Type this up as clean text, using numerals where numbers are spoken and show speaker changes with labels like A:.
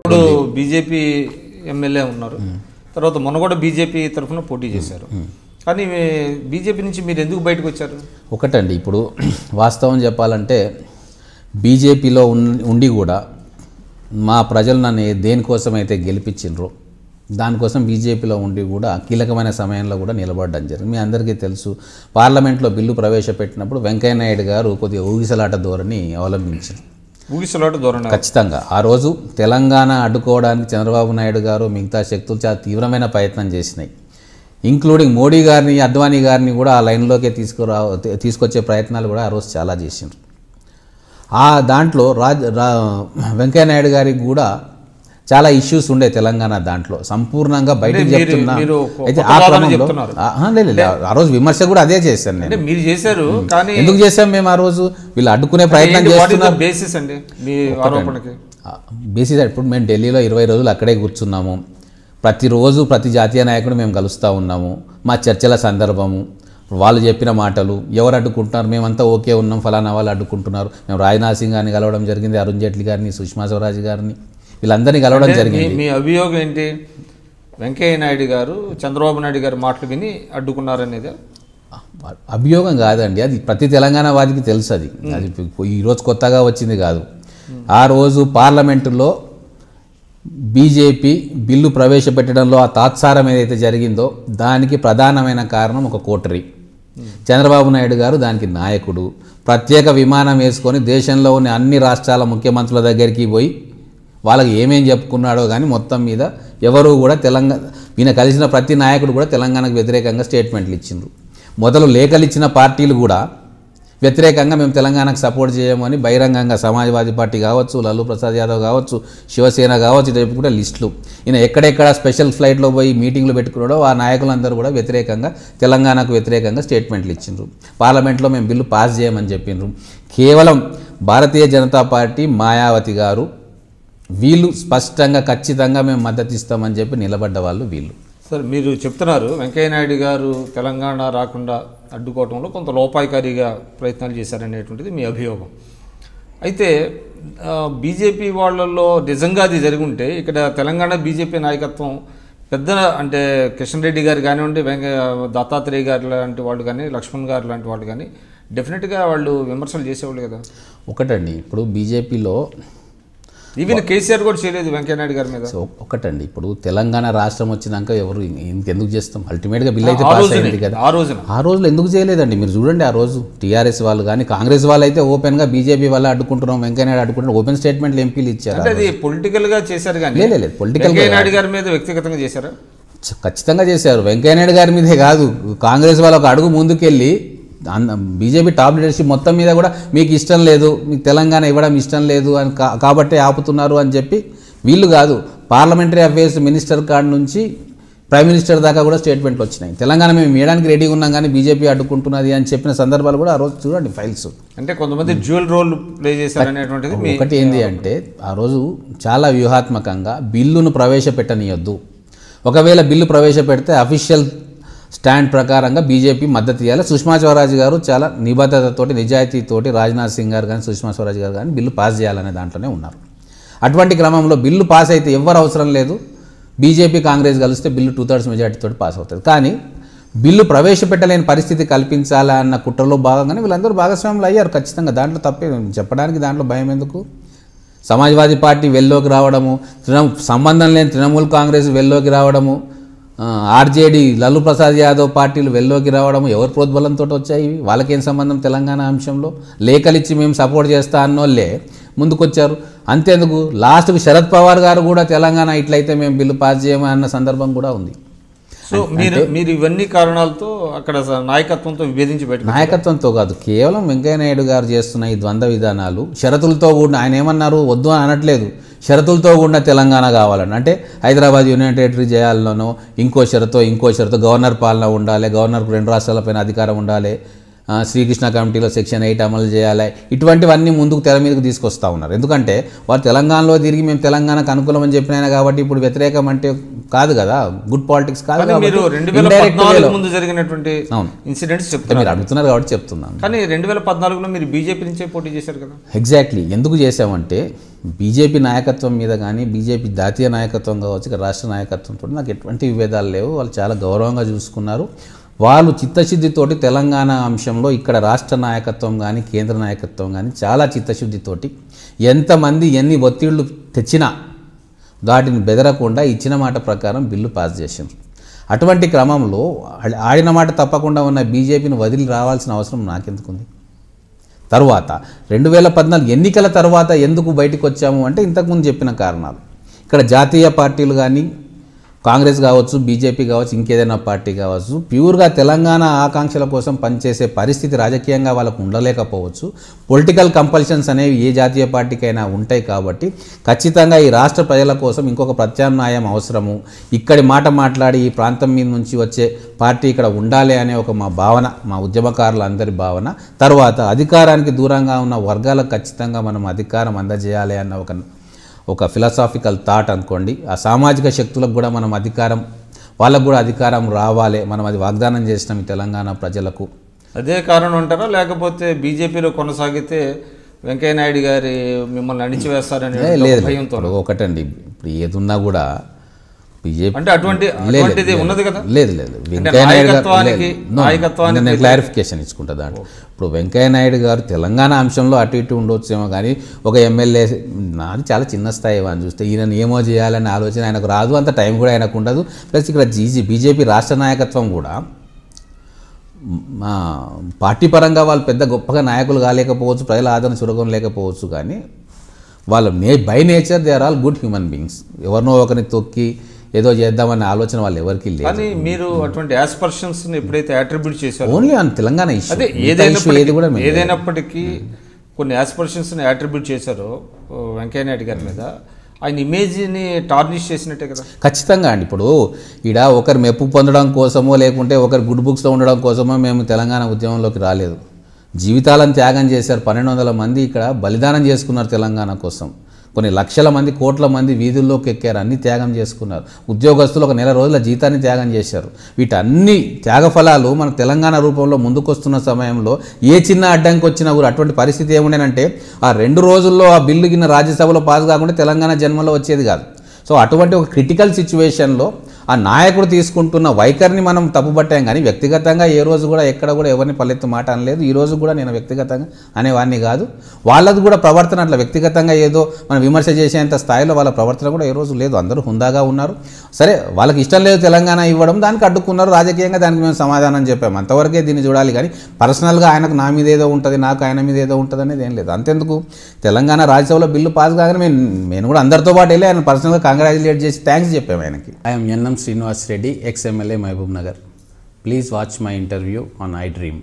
A: ఇప్పుడు BJP MLA ఉన్నారు, తర్వాత మొన్న కూడా బీజేపీ తరఫున పోటీ చేశారు. కానీ బీజేపీ నుంచి మీరు ఎందుకు బయటకు వచ్చారు?
B: ఒకటండి, ఇప్పుడు వాస్తవం చెప్పాలంటే బీజేపీలో ఉండి కూడా మా ప్రజలు నన్ను దేనికోసం అయితే గెలిపించిండ్రో దానికోసం బీజేపీలో ఉండి కూడా కీలకమైన సమయంలో కూడా నిలబడడం జరిగింది. మీ అందరికీ తెలుసు, పార్లమెంట్లో బిల్లు ప్రవేశపెట్టినప్పుడు వెంకయ్యనాయుడు గారు కొద్దిగా ఊగిసలాట ధోరణి అవలంబించారు.
A: ఊగిసలాట ధోరణి
B: ఖచ్చితంగా ఆ రోజు తెలంగాణ అడ్డుకోవడానికి చంద్రబాబు నాయుడు గారు మిగతా శక్తులు చాలా తీవ్రమైన ప్రయత్నం చేసినాయి. ఇంక్లూడింగ్ మోడీ గారిని, అద్వానీ గారిని కూడా ఆ లైన్లోకి తీసుకొచ్చే ప్రయత్నాలు కూడా ఆ రోజు చాలా చేసిండ్రు. ఆ దాంట్లో వెంకయ్యనాయుడు గారికి కూడా చాలా ఇష్యూస్ ఉండే తెలంగాణ దాంట్లో సంపూర్ణంగా బయటకు చెప్తున్నా. అయితే ఆ క్రమంలో ఆ రోజు విమర్శ కూడా అదే చేశాను నేను.
A: మీరు చేశారు, కానీ
B: ఎందుకు చేశాం మేము ఆ రోజు? వీళ్ళు అడ్డుకునే ప్రయత్నం చేస్తున్నారు.
A: బేసిస్ అండి మీ ఆరోపణకి?
B: బేసిస్ ఇప్పుడు మేము ఢిల్లీలో 20 రోజులు అక్కడే కూర్చున్నాము. ప్రతిరోజు ప్రతి జాతీయ నాయకుడు మేము కలుస్తూ ఉన్నాము. మా చర్చల సందర్భము, వాళ్ళు చెప్పిన మాటలు, ఎవరు అడ్డుకుంటున్నారు, మేమంతా ఓకే ఉన్నాం, ఫలానా వాళ్ళు అడ్డుకుంటున్నారు. మేము రాజ్నాథ్ సింగ్ గారిని కలవడం జరిగింది, అరుణ్ జైట్లీ గారిని, సుష్మా స్వరాజ్ గారిని, వీళ్ళందరినీ కలవడం జరిగింది.
A: మీ అభియోగం ఏంటి? వెంకయ్య నాయుడు గారు చంద్రబాబు నాయుడు గారు మాటలు విని అడ్డుకున్నారనేది
B: అభియోగం కాదండి, అది ప్రతి తెలంగాణ వాదికి తెలుసు. అది ఈరోజు కొత్తగా వచ్చింది కాదు. ఆ రోజు పార్లమెంటులో బీజేపీ బిల్లు ప్రవేశపెట్టడంలో ఆ తాత్సారం ఏదైతే జరిగిందో దానికి ప్రధానమైన కారణం ఒక కోటరీ. చంద్రబాబు నాయుడు గారు దానికి నాయకుడు. ప్రత్యేక విమానం వేసుకొని దేశంలో ఉన్న అన్ని రాష్ట్రాల ముఖ్యమంత్రుల దగ్గరికి పోయి వాళ్ళకి ఏమేం చెప్పుకున్నాడో కానీ మొత్తం మీద ఎవరు కూడా ఈయన కలిసిన ప్రతి నాయకుడు కూడా తెలంగాణకు వ్యతిరేకంగా స్టేట్మెంట్లు ఇచ్చిండ్రు. మొదలు లేఖలు ఇచ్చిన పార్టీలు కూడా వ్యతిరేకంగా మేము తెలంగాణకు సపోర్ట్ చేయమని బహిరంగంగా సమాజ్వాదీ పార్టీ కావచ్చు, లాలూ ప్రసాద్ యాదవ్ కావచ్చు, శివసేన కావచ్చు, రేపు కూడా లిస్టులు ఈయన ఎక్కడెక్కడ స్పెషల్ ఫ్లైట్లో పోయి మీటింగ్లు పెట్టుకున్నాడో ఆ నాయకులందరూ కూడా వ్యతిరేకంగా తెలంగాణకు వ్యతిరేకంగా స్టేట్మెంట్లు ఇచ్చిండ్రు. పార్లమెంట్లో మేము బిల్లు పాస్ చేయమని చెప్పిండ్రు. కేవలం భారతీయ జనతా పార్టీ, మాయావతి గారు వీళ్ళు స్పష్టంగా ఖచ్చితంగా మేము మద్దతు ఇస్తామని చెప్పి నిలబడ్డ వాళ్ళు వీళ్ళు.
A: సార్, మీరు చెప్తున్నారు వెంకయ్యనాయుడు గారు తెలంగాణ రాకుండా అడ్డుకోవడంలో కొంత లోపాయికారిగా ప్రయత్నాలు చేశారనేటువంటిది మీ అభియోగం. అయితే బీజేపీ వాళ్ళల్లో నిజంగా అది జరిగి ఉంటే ఇక్కడ తెలంగాణ బీజేపీ నాయకత్వం పెద్ద అంటే కిషన్ రెడ్డి గారు కానివ్వండి, దత్తాత్రేయ గారు లాంటి వాళ్ళు కానీ, లక్ష్మణ్ గారు లాంటి వాళ్ళు కానీ డెఫినెట్గా వాళ్ళు విమర్శలు చేసేవాళ్ళు కదా.
B: ఒకటండి, ఇప్పుడు బీజేపీలో
A: ఈవెన్ కేసీఆర్ కూడా చేయలేదు వెంకయ్యనాయుడు గారి మీద.
B: సో ఒకటండి, ఇప్పుడు తెలంగాణ రాష్ట్రం వచ్చినాక ఎవరు ఇంకెందుకు చేస్తాం? అల్టిమేట్గా బిల్ అయితే పాస్ అయింది కదా. ఆ రోజులు ఎందుకు చేయలేదండి? మీరు చూడండి, ఆ రోజు టీఆర్ఎస్ వాళ్ళు కానీ కాంగ్రెస్ వాళ్ళు అయితే ఓపెన్గా బీజేపీ వాళ్ళు అడ్డుకుంటున్నాం, వెంకయ్యనాయుడు అడ్డుకుంటున్నాం, ఓపెన్ స్టేట్మెంట్లు ఎంపీలు ఇచ్చారు.
A: అది పొలిటికల్గా చేశారు కానీ
B: లేదు, పొలిటికల్
A: వెంకయ్యనాయుడు గారి మీద వ్యక్తిగతంగా చేశారా?
B: ఖచ్చితంగా చేశారు. వెంకయ్యనాయుడు గారి మీదే కాదు, కాంగ్రెస్ వాళ్ళు ఒక అడుగు ముందుకెళ్ళి బీజేపీ టాప్ లీడర్షిప్ మొత్తం మీద కూడా మీకు ఇష్టం లేదు, మీకు తెలంగాణ ఇవ్వడం ఇష్టం లేదు అని కాబట్టి ఆపుతున్నారు అని చెప్పి వీళ్ళు కాదు, పార్లమెంటరీ అఫేర్స్ మినిస్టర్ కాడ నుంచి ప్రైమ్ మినిస్టర్ దాకా కూడా స్టేట్మెంట్లు వచ్చినాయి. తెలంగాణ మేము ఇవ్వడానికి రెడీగా ఉన్నాం కానీ బీజేపీ అడ్డుకుంటున్నది అని చెప్పిన సందర్భాలు కూడా ఆ రోజు చూడండి ఫైల్స్.
A: అంటే కొంతమంది డ్యూయల్ రోల్ ప్లే చేశారనేటువంటిది.
B: ఒకటి ఏంటి అంటే ఆ రోజు చాలా వ్యూహాత్మకంగా బిల్లును ప్రవేశపెట్టనియొద్దు, ఒకవేళ బిల్లు ప్రవేశపెడితే అఫీషియల్ స్టాండ్ ప్రకారంగా బీజేపీ మద్దతు ఇవ్వాలి. సుష్మా స్వరాజ్ గారు చాలా నిబద్ధతతోటి, నిజాయితీతోటి రాజ్నాథ్ సింగ్ గారు కానీ, సుష్మా స్వరాజ్ గారు కానీ బిల్లు పాస్ చేయాలనే దాంట్లోనే ఉన్నారు. అటువంటి క్రమంలో బిల్లు పాస్ అయితే ఎవ్వరు అవసరం లేదు, బీజేపీ కాంగ్రెస్ కలిస్తే బిల్లు 2/3 మెజార్టీతో పాస్ అవుతుంది. కానీ బిల్లు ప్రవేశపెట్టలేని పరిస్థితి కల్పించాలన్న కుట్రలో భాగంగానే వీళ్ళందరూ భాగస్వాములు అయ్యారు. ఖచ్చితంగా దాంట్లో తప్పే చెప్పడానికి, దాంట్లో భయం ఎందుకు? సమాజ్వాదీ పార్టీ వెల్లోకి రావడము, సంబంధం లేని తృణమూల్ కాంగ్రెస్ వెల్లోకి రావడము, ఆర్జేడీ లాలూ ప్రసాద్ యాదవ్ పార్టీలు వెల్లోకి రావడము ఎవరి ప్రోద్బలంతో వచ్చాయి? వాళ్ళకేం సంబంధం తెలంగాణ అంశంలో? లేఖలిచ్చి మేము సపోర్ట్ చేస్తా అన్నోళ్ళే ముందుకొచ్చారు. అంతేందుకు లాస్ట్కు శరద్ పవార్ గారు కూడా తెలంగాణ ఇట్లయితే మేము బిల్లు పాస్ చేయమని అన్న సందర్భం కూడా ఉంది.
A: సో మీరు ఇవన్నీ కారణాలతో అక్కడ నాయకత్వంతో విభేదించి పెట్టారు.
B: నాయకత్వంతో కాదు, కేవలం వెంకయ్యనాయుడు గారు చేస్తున్న ఈ ద్వంద్వ విధానాలు, షరతులతో కూడిన, ఆయన ఏమన్నారు, వద్దు అని అనట్లేదు, షరతులతో కూడిన తెలంగాణ కావాలని. అంటే హైదరాబాద్ యూనియన్ టెరిటరీ చేయాలనో ఇంకో షరతో గవర్నర్ పాలన ఉండాలి, గవర్నర్కు 2 రాష్ట్రాలపైన అధికారం ఉండాలి, శ్రీకృష్ణ కమిటీలో సెక్షన్ 8 అమలు చేయాలి, ఇటువంటివన్నీ ముందుకు తెర మీదకు తీసుకొస్తూ ఉన్నారు. ఎందుకంటే వారు తెలంగాణలో తిరిగి మేము తెలంగాణకు అనుకూలం అని చెప్పినాయి కాబట్టి ఇప్పుడు వ్యతిరేకం అంటే కాదు కదా, గుడ్ పాలిటిక్స్ కాదు.
A: మీరు 2014 ముందు జరిగినటువంటి ఇన్సిడెంట్స్ చెప్తారు,
B: మీరు అడుగుతున్నారు కాబట్టి చెప్తున్నాను.
A: కానీ 2014లో మీరు బీజేపీ నుంచే పోటీ చేశారు కదా.
B: ఎగ్జాక్ట్లీ ఎందుకు చేశామంటే బీజేపీ నాయకత్వం మీద కానీ బీజేపీ జాతీయ నాయకత్వం కావచ్చు, రాష్ట్ర నాయకత్వంతో నాకు ఎటువంటి విభేదాలు లేవు. వాళ్ళు చాలా గౌరవంగా చూసుకున్నారు. వాళ్ళు చిత్తశుద్ధితోటి తెలంగాణ అంశంలో ఇక్కడ రాష్ట్ర నాయకత్వం కానీ కేంద్ర నాయకత్వం కానీ చాలా చిత్తశుద్ధితోటి ఎంతమంది ఎన్ని ఒత్తిళ్లు తెచ్చినా వాటిని బెదరకుండా ఇచ్చిన మాట ప్రకారం బిల్లు పాస్ చేశారు. అటువంటి క్రమంలో ఆడిన మాట తప్పకుండా ఉన్న బీజేపీని వదిలి రావాల్సిన అవసరం నాకెందుకుంది? తర్వాత 2014 ఎన్నికల తర్వాత ఎందుకు బయటకు వచ్చాము అంటే ఇంతకుముందు చెప్పిన కారణాలు. ఇక్కడ జాతీయ పార్టీలు కానీ కాంగ్రెస్ కావచ్చు, బీజేపీ కావచ్చు, ఇంకేదైనా పార్టీ కావచ్చు, ప్యూర్గా తెలంగాణ ఆకాంక్షల కోసం పనిచేసే పరిస్థితి రాజకీయంగా వాళ్ళకు ఉండలేకపోవచ్చు. పొలిటికల్ కంపల్షన్స్ అనేవి ఏ జాతీయ పార్టీకైనా ఉంటాయి. కాబట్టి ఖచ్చితంగా ఈ రాష్ట్ర ప్రజల కోసం ఇంకొక ప్రత్యామ్నాయం అవసరము. ఇక్కడి మాట మాట్లాడి ఈ ప్రాంతం మీద నుంచి వచ్చే పార్టీ ఇక్కడ ఉండాలి అనే ఒక మా భావన, మా ఉద్యమకారులందరి భావన. తర్వాత అధికారానికి దూరంగా ఉన్న వర్గాలకు ఖచ్చితంగా మనం అధికారం అందజేయాలి అన్న ఒక ఫిలాసాఫికల్ థాట్ అనుకోండి. ఆ సామాజిక శక్తులకు కూడా మనం అధికారం, వాళ్ళకు కూడా అధికారం రావాలి, మనం అది వాగ్దానం చేసినాం ఈ తెలంగాణ ప్రజలకు.
A: అదే కారణం అంటారా, లేకపోతే బీజేపీలో కొనసాగితే వెంకయ్యనాయుడు గారి మిమ్మల్ని అణిచివేస్తారని భయంతో?
B: ఒకటండి, ఇప్పుడు ఏదున్నా కూడా బీజేపీ
A: అంటే అటువంటిది ఉన్నది కదా.
B: లేదు వెంకయ్యనాయుడు గారు నేను క్లారిఫికేషన్ ఇచ్చుకుంటా దాంట్లో. ఇప్పుడు వెంకయ్యనాయుడు గారు తెలంగాణ అంశంలో అటు ఇటు ఉండొచ్చేమో కానీ ఒక ఎమ్మెల్యే నాది చాలా చిన్న స్థాయి అని చూస్తే ఈయన ఏమో చేయాలనే ఆలోచన ఆయనకు రాదు, అంత టైం కూడా ఆయనకు ఉండదు. ప్లస్ ఇక్కడ బీజేపీ రాష్ట్ర నాయకత్వం కూడా పార్టీ పరంగా వాళ్ళు పెద్ద గొప్పగా నాయకులు కాలేకపోవచ్చు, ప్రజల ఆదరణ చురగం లేకపోవచ్చు, కానీ వాళ్ళ by nature they are all good human beings. ఎవరినో ఒకరిని తొక్కి ఏదో చేద్దామనే ఆలోచన వాళ్ళు ఎవరికి లేదు.
A: కానీ మీరు అటువంటి యాస్పర్షన్స్ ఎప్పుడైతే అట్రిబ్యూట్ చేశారో
B: ఓన్లీ ఆన్ తెలంగాణ ఇష్యూ,
A: అదే ఏదైనప్పటికీ కొన్ని యాస్పర్షన్స్ని అట్రిబ్యూట్ చేశారో వెంకయ్యనాయుడు గారి మీద, ఆయన ఇమేజ్ని టార్నిష్ చేసినట్టే కదా.
B: ఖచ్చితంగా అండి. ఇప్పుడు ఈడ ఒకరు మెప్పు పొందడం కోసమో లేకుంటే ఒకరు గుడ్ బుక్స్లో ఉండడం కోసమో మేము తెలంగాణ ఉద్యమంలోకి రాలేదు. జీవితాలను త్యాగం చేశారు. 1200 మంది ఇక్కడ బలిదానం చేసుకున్నారు తెలంగాణ కోసం. కొన్ని లక్షల మంది, కోట్ల మంది వీధుల్లోకి ఎక్కారు, అన్ని త్యాగం చేసుకున్నారు. ఉద్యోగస్తులు ఒక నెల రోజుల జీతాన్ని త్యాగం చేశారు. వీటన్ని త్యాగఫలాలు మన తెలంగాణ రూపంలో ముందుకొస్తున్న సమయంలో ఏ చిన్న అడ్డంకి వచ్చినా కూడా అటువంటి పరిస్థితి ఏముండేనంటే ఆ 2 రోజుల్లో ఆ బిల్లు కింద రాజ్యసభలో పాస్ కాకుండా తెలంగాణ జన్మలో వచ్చేది కాదు. సో అటువంటి ఒక క్రిటికల్ సిచ్యువేషన్లో ఆ నాయకుడు తీసుకుంటున్న వైఖరిని మనం తప్పుపట్టాం, కానీ వ్యక్తిగతంగా ఏ రోజు కూడా ఎక్కడ కూడా ఎవరిని పల్లెత్తు మాట అనలేదు. ఈ రోజు కూడా నేను వ్యక్తిగతంగా అనేవాడిని కాదు. వాళ్ళది కూడా ప్రవర్తన అట్లా వ్యక్తిగతంగా ఏదో మనం విమర్శ చేసేంత స్థాయిలో వాళ్ళ ప్రవర్తన కూడా ఏ రోజు లేదు. అందరూ హుందాగా ఉన్నారు. సరే, వాళ్ళకి ఇష్టం లేదు తెలంగాణ ఇవ్వడం, దానికి అడ్డుకున్నారు. రాజకీయంగా దానికి మేము సమాధానం చెప్పాము, అంతవరకే దీన్ని చూడాలి. కానీ పర్సనల్గా ఆయనకు నా మీద ఏదో ఉంటుంది, నాకు ఆయన మీద ఏదో ఉంటుంది అనేది ఏం లేదు. అంతెందుకు, తెలంగాణ రాజ్యసభలో బిల్లు పాస్ కాగానే నేను కూడా అందరితో పాటు వెళ్ళి ఆయన పర్సనల్గా కంగ్రాచులేట్ చేసి థ్యాంక్స్ చెప్పాము ఆయనకి. I'm NM Srinivas Reddy, ex-MLA Mahbub Nagar. Please watch my interview on iDream.